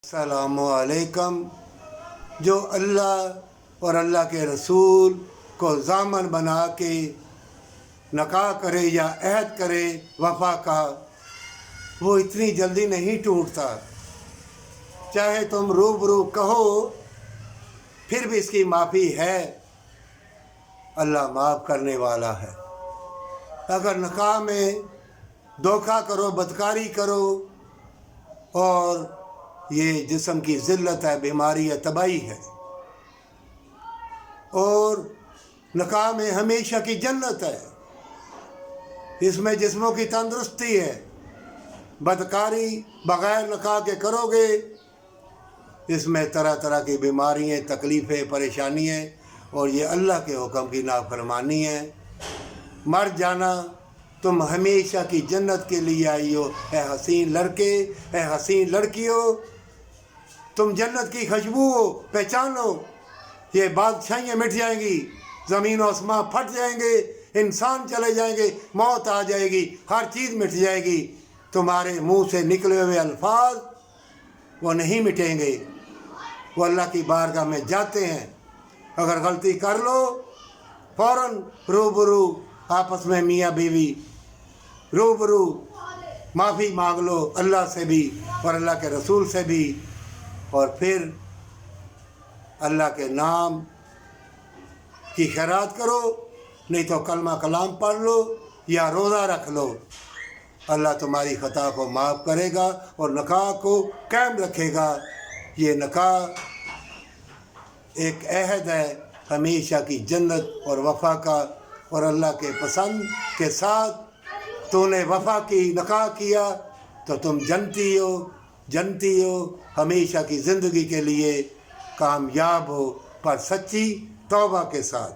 अस्सलामु अलैकुम। जो अल्लाह और अल्लाह के रसूल को ज़ामन बना के नकाह करे या अहद करे वफा का, वो इतनी जल्दी नहीं टूटता। चाहे तुम रूबरू कहो फिर भी इसकी माफ़ी है, अल्लाह माफ़ करने वाला है। अगर नकाह में धोखा करो, बदकारी करो और ये जिस्म की ज़िल्लत है, बीमारी है, तबाही है। और नकाह में हमेशा की जन्नत है, इसमें जिस्मों की तंदुरुस्ती है। बदकारी बग़ैर नकाह के करोगे, इसमें तरह तरह की बीमारियाँ, तकलीफ़ें, परेशानियाँ और ये अल्लाह के हुक्म की नाफरमानी है। मर जाना, तुम हमेशा की जन्नत के लिए आई हो। ए हसीन लड़के, ए हसीन लड़कियों, तुम जन्नत की खुशबू हो, पहचानो। ये बादशाहियाँ मिट जाएंगी, ज़मीन और आसमां फट जाएंगे, इंसान चले जाएंगे, मौत आ जाएगी, हर चीज़ मिट जाएगी। तुम्हारे मुंह से निकले हुए अल्फाज वो नहीं मिटेंगे, वो अल्लाह की बारगाह में जाते हैं। अगर गलती कर लो, फ़ौरन रूबरू आपस में मियाँ बीवी रूबरू माफ़ी मांग लो, अल्लाह से भी और अल्लाह के रसूल से भी। और फिर अल्लाह के नाम की खैरात करो, नहीं तो कलमा कलाम पढ़ लो या रोज़ा रख लो। अल्लाह तुम्हारी ख़ता को माफ़ करेगा और नकाह को कायम रखेगा। ये नकाह एक अहद है हमेशा की जन्नत और वफ़ा का। और अल्लाह के पसंद के साथ तूने वफ़ा की, नकाह किया तो तुम जनती हो, हमेशा की ज़िंदगी के लिए कामयाब हो, पर सच्ची तौबा के साथ।